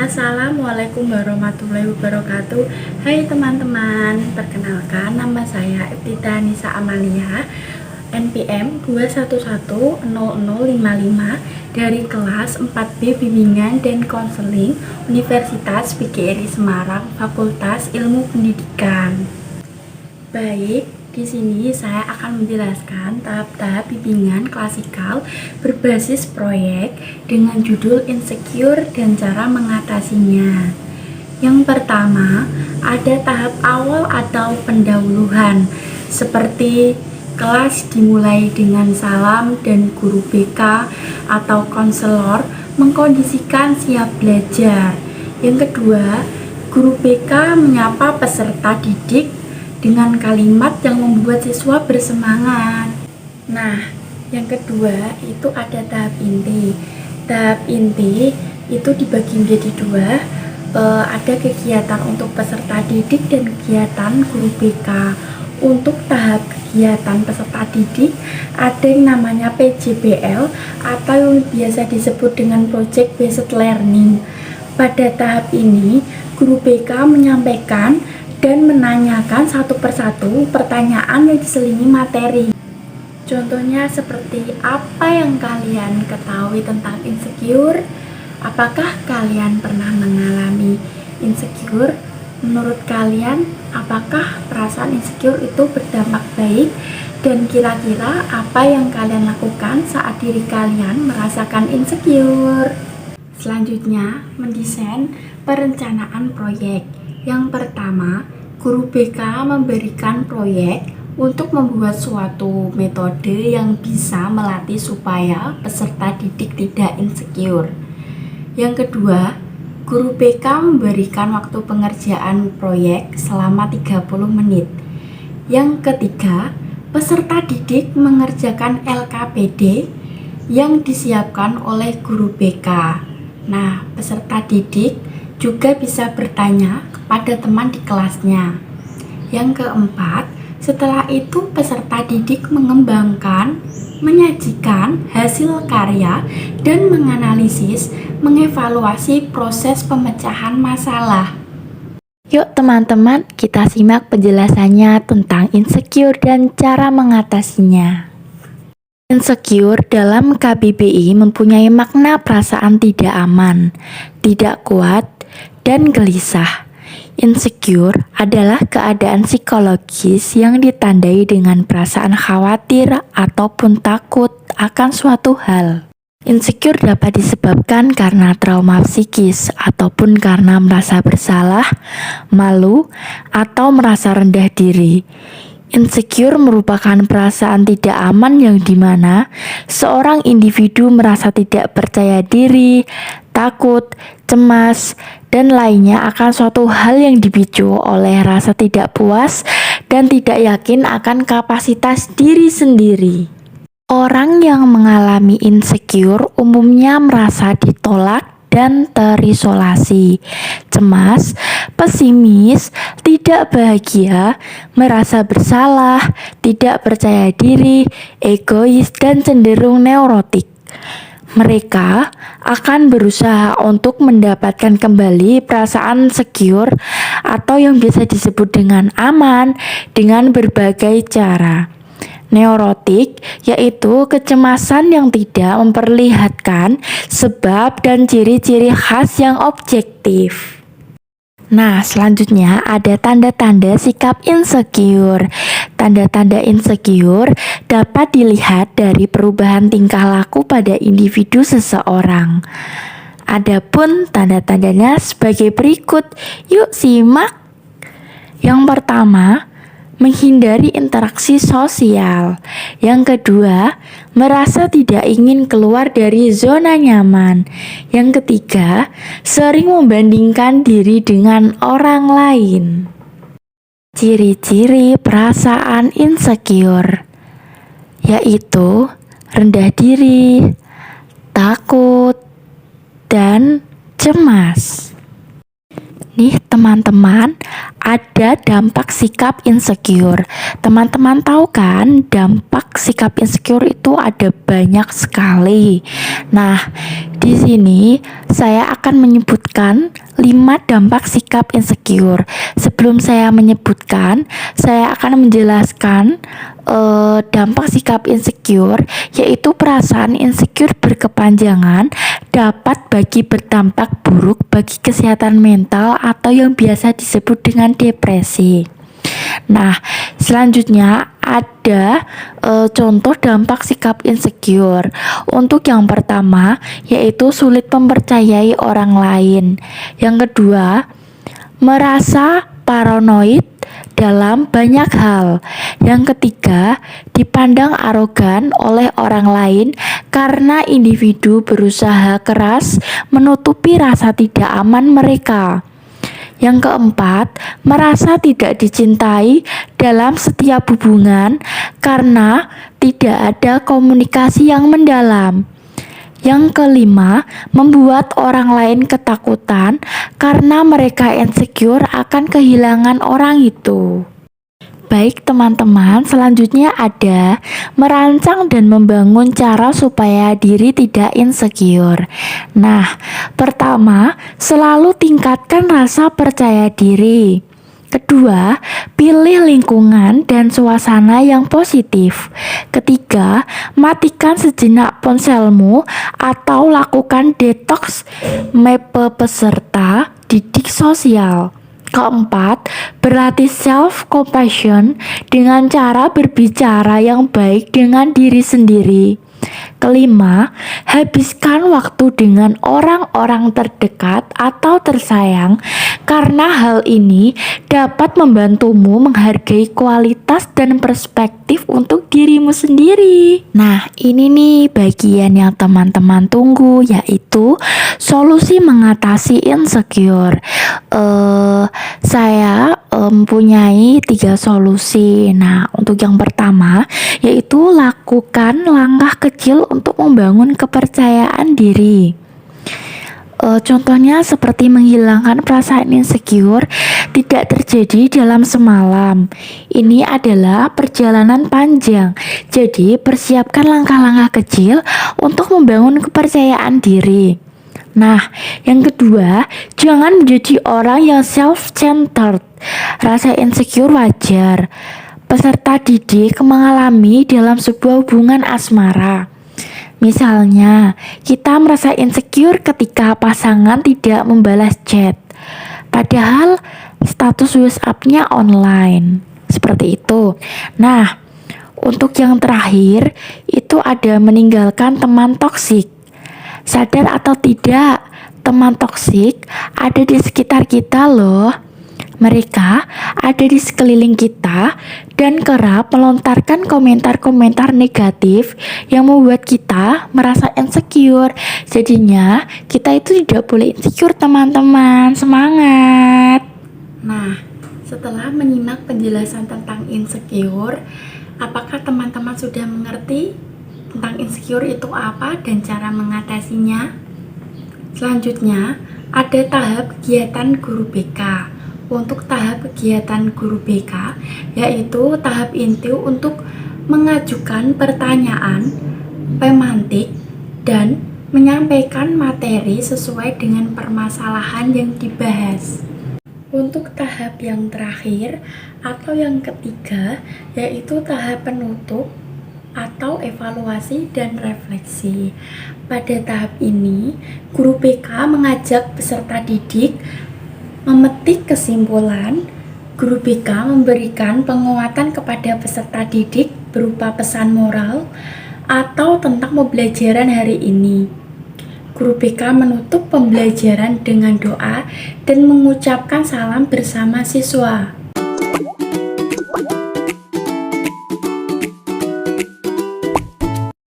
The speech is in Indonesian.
Assalamualaikum warahmatullahi wabarakatuh. Hai teman-teman, perkenalkan nama saya Iftitha Nisa Amalia, NPM 2110055 dari kelas 4B Bimbingan dan Konseling Universitas PGRI Semarang, Fakultas Ilmu Pendidikan. Baik, di sini saya akan menjelaskan tahap-tahap bimbingan klasikal berbasis proyek dengan judul Insecure dan cara mengatasinya. Yang pertama, ada tahap awal atau pendahuluan, seperti kelas dimulai dengan salam dan guru BK atau konselor mengkondisikan siap belajar. Yang kedua, guru BK menyapa peserta didik dengan kalimat yang membuat siswa bersemangat. Nah, yang kedua itu ada tahap inti. Tahap inti itu dibagi menjadi dua. Ada kegiatan untuk peserta didik dan kegiatan guru BK. Untuk tahap kegiatan peserta didik ada yang namanya PJBL atau yang biasa disebut dengan Project Based Learning. Pada tahap ini, guru BK menyampaikan dan menanyakan satu persatu pertanyaan yang diselingi materi. Contohnya seperti apa yang kalian ketahui tentang insecure? Apakah kalian pernah mengalami insecure? Menurut kalian, apakah perasaan insecure itu berdampak baik? Dan kira-kira apa yang kalian lakukan saat diri kalian merasakan insecure? Selanjutnya, mendesain perencanaan proyek. Yang pertama, guru BK memberikan proyek untuk membuat suatu metode yang bisa melatih supaya peserta didik tidak insecure. Yang kedua, guru BK memberikan waktu pengerjaan proyek selama 30 menit. Yang ketiga, peserta didik mengerjakan LKPD yang disiapkan oleh guru BK. Nah, peserta didik juga bisa bertanya kepada teman di kelasnya. Yang keempat, setelah itu peserta didik mengembangkan, menyajikan hasil karya, dan menganalisis, mengevaluasi proses pemecahan masalah. Yuk teman-teman, kita simak penjelasannya tentang insecure dan cara mengatasinya. Insecure dalam KBBI mempunyai makna perasaan tidak aman, tidak kuat, dan gelisah. Insecure adalah keadaan psikologis yang ditandai dengan perasaan khawatir ataupun takut akan suatu hal. Insecure dapat disebabkan karena trauma psikis ataupun karena merasa bersalah, malu, atau merasa rendah diri. Insecure merupakan perasaan tidak aman yang dimana seorang individu merasa tidak percaya diri, takut, cemas, dan lainnya akan suatu hal yang dipicu oleh rasa tidak puas dan tidak yakin akan kapasitas diri sendiri. Orang yang mengalami insecure umumnya merasa ditolak dan terisolasi, cemas, pesimis, tidak bahagia, merasa bersalah, tidak percaya diri, egois, dan cenderung neurotik. Mereka akan berusaha untuk mendapatkan kembali perasaan secure atau yang biasa disebut dengan aman dengan berbagai cara. Neurotik yaitu kecemasan yang tidak memperlihatkan sebab dan ciri-ciri khas yang objektif. Nah, selanjutnya ada tanda-tanda sikap insecure. Tanda-tanda insecure dapat dilihat dari perubahan tingkah laku pada individu seseorang. Adapun tanda-tandanya sebagai berikut. Yuk simak. Yang pertama, menghindari interaksi sosial. Yang kedua, merasa tidak ingin keluar dari zona nyaman. Yang ketiga, sering membandingkan diri dengan orang lain. Ciri-ciri perasaan insecure yaitu rendah diri, takut, dan cemas. Nih teman-teman, ada dampak sikap insecure. Teman-teman tahu kan, dampak sikap insecure itu ada banyak sekali. Nah, di sini saya akan menyebutkan 5 dampak sikap insecure. Sebelum saya menyebutkan, saya akan menjelaskan dampak sikap insecure, yaitu perasaan insecure berkepanjangan dapat berdampak buruk bagi kesehatan mental atau yang biasa disebut dengan depresi. Nah, selanjutnya ada contoh dampak sikap insecure. Untuk yang pertama, yaitu sulit mempercayai orang lain. Yang kedua, merasa paranoid dalam banyak hal. Yang ketiga, dipandang arogan oleh orang lain karena individu berusaha keras menutupi rasa tidak aman mereka. Yang keempat, merasa tidak dicintai dalam setiap hubungan karena tidak ada komunikasi yang mendalam. Yang kelima, membuat orang lain ketakutan karena mereka insecure akan kehilangan orang itu. Baik teman-teman, selanjutnya ada merancang dan membangun cara supaya diri tidak insecure. Nah, pertama, selalu tingkatkan rasa percaya diri. Kedua, pilih lingkungan dan suasana yang positif. Ketiga, matikan sejenak ponselmu atau lakukan detox peserta didik sosial. Keempat, berlatih self-compassion dengan cara berbicara yang baik dengan diri sendiri. Kelima, habiskan waktu dengan orang-orang terdekat atau tersayang karena hal ini dapat membantumu menghargai kualitas dan perspektif untuk dirimu sendiri. Nah, ini nih bagian yang teman-teman tunggu, yaitu solusi mengatasi insecure. Saya mempunyai 3 solusi. Nah, untuk yang pertama, yaitu lakukan langkah kecil untuk membangun kepercayaan diri. Contohnya seperti menghilangkan perasaan insecure tidak terjadi dalam semalam. Ini adalah perjalanan panjang. Jadi, persiapkan langkah-langkah kecil untuk membangun kepercayaan diri. Nah, yang kedua, jangan menjadi orang yang self-centered. Rasa insecure wajar. Peserta didik mengalami dalam sebuah hubungan asmara. Misalnya, kita merasa insecure ketika pasangan tidak membalas chat, padahal status WhatsApp-nya online. Seperti itu. Nah, untuk yang terakhir, itu ada meninggalkan teman toksik. Sadar atau tidak, teman toksik ada di sekitar kita loh. Mereka ada di sekeliling kita dan kerap melontarkan komentar-komentar negatif yang membuat kita merasa insecure. Jadinya kita itu tidak boleh insecure teman-teman. Semangat! Nah, setelah menyimak penjelasan tentang insecure, apakah teman-teman sudah mengerti tentang insecure itu apa dan cara mengatasinya? Selanjutnya, ada tahap kegiatan guru BK. Untuk tahap kegiatan guru BK, yaitu tahap inti untuk mengajukan pertanyaan, pemantik, dan menyampaikan materi sesuai dengan permasalahan yang dibahas. Untuk tahap yang terakhir atau yang ketiga, yaitu tahap penutup atau evaluasi dan refleksi. Pada tahap ini, guru BK mengajak peserta didik memetik kesimpulan. Guru BK memberikan penguatan kepada peserta didik berupa pesan moral atau tentang pembelajaran hari ini. Guru BK menutup pembelajaran dengan doa dan mengucapkan salam bersama siswa.